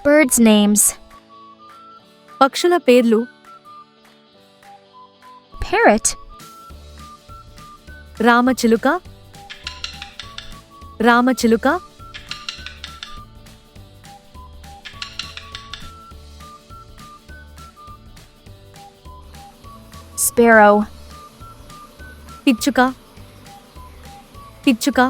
Birds' names. పక్షుల పేర్లు. Parrot. రామచిలుక, రామచిలుక. Sparrow. పిచ్చుక, పిచ్చుక.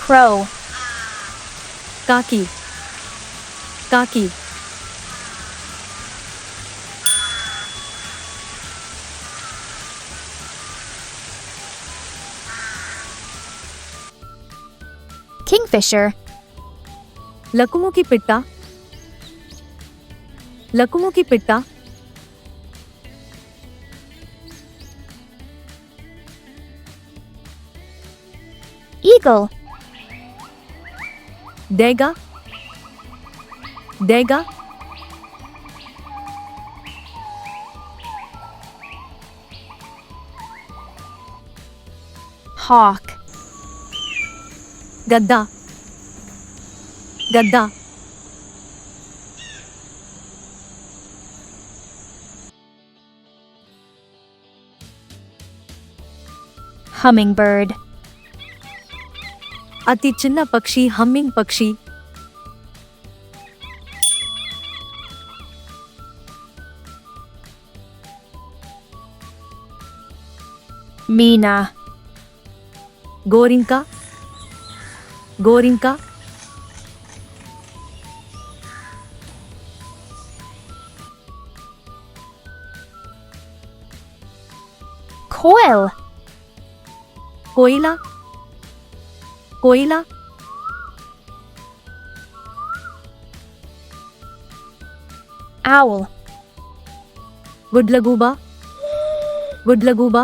Crow. కాకి, కాకి. Kingfisher. లకుముకి పిట్ట, లకుముకి పిట్ట. Eagle. డేగ, డేగ. Hawk. గద్ద, గద్ద. Hummingbird. అతి చిన్న పక్షి హమ్మింగ్ పక్షి. Meena. గోరింక, గోరింక. Quail. కోయిల, కోయిల. Owl. గుడ్లగూబ, గుడ్లగూబ.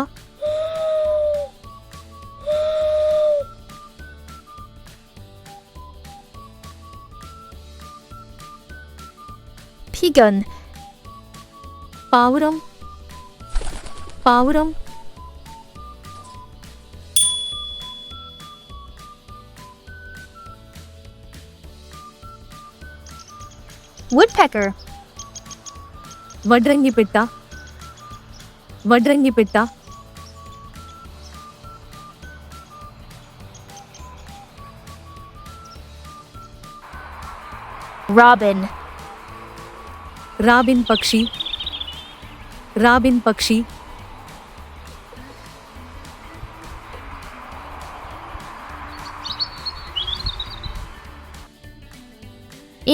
Pigeon. పావురం, పావురం. Woodpecker. వడ్రంగి పిట్ట, వడ్రంగి పిట్ట. Robin. రాబిన్ పక్షి, రాబిన్ పక్షి.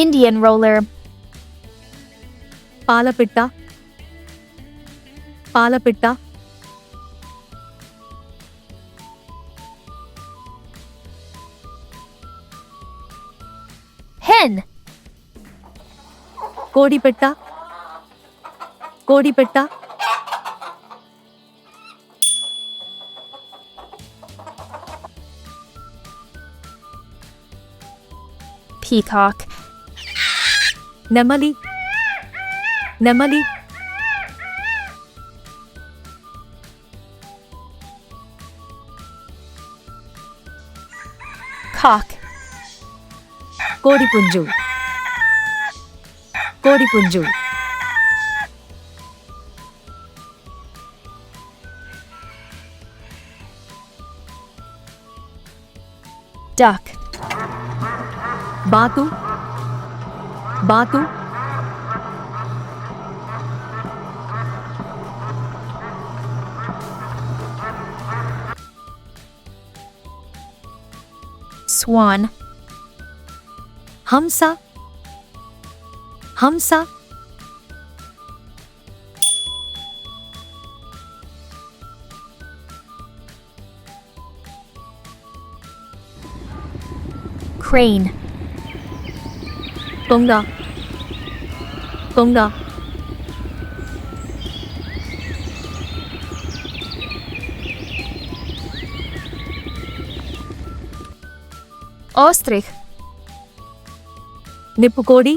Indian roller. పాలపిట్ట, పాలపిట్ట. Hen. కోడిపెట్ట, కోడిపెట్ట. Peacock. నెమలి, నెమలి. Cock. కోడిపుంజు, కోడిపుంజు. Duck. బాతు, బాతు. Swan. హంస, హంస. Crane. కొంగ, కొంగ. Ostrich. నిప్పుకోడి,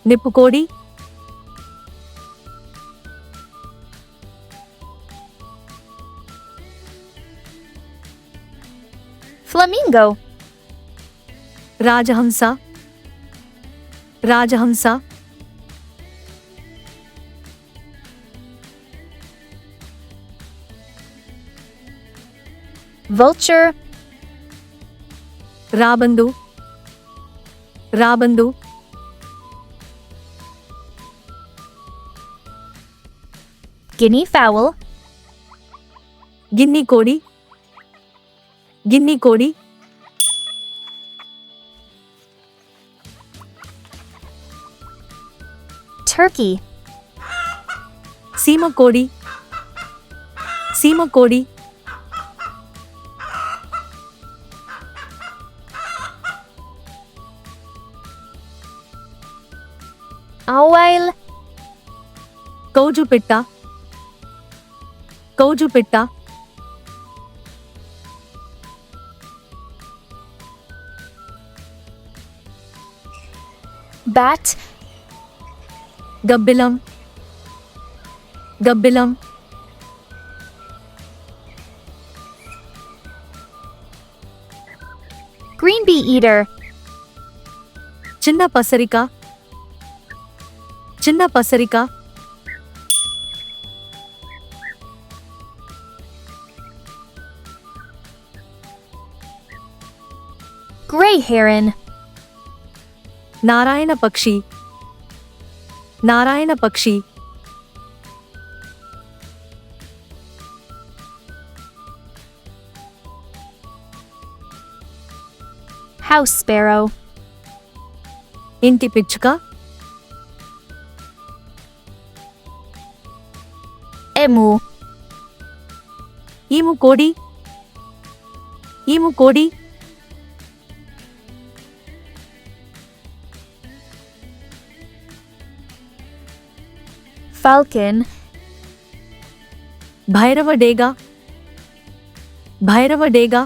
నిప్పుకోడి. Flamingo. రాజహంస రాజహంస Vulture. రాబందు రాబందు Guinea fowl. గిన్ని కోడి గిన్ని కోడి Turkey. సీమ కోడి సీమ కోడి Owl. కౌజు పెట్ట కౌజు పెట్ట Bat. గబ్బిలం గబ్బిలం Green bee eater. చిన్న పసరిక చిన్న పసరిక Gray heron. నారాయణ పక్షి నారాయణ పక్షి House sparrow. ఇంటి పిచ్చుక Emu. ఈము కోడి ఈము కోడి Falcon. భైరవ డేగా భైరవ డేగా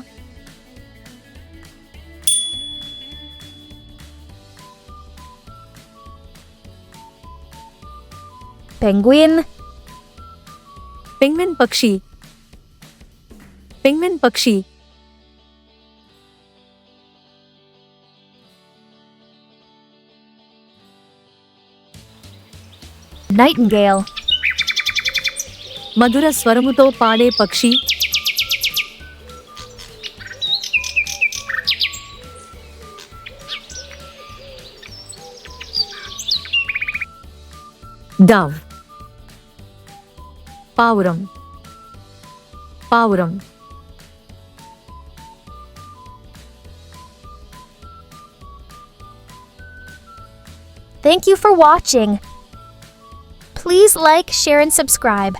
Penguin. పెంగ్విన్ పక్షి పెంగ్విన్ పక్షి Nightingale. మధుర స్వరముతో పాడే పక్షి డవ్ పావురం పావురం Thank you for watching. Please like, share, and subscribe.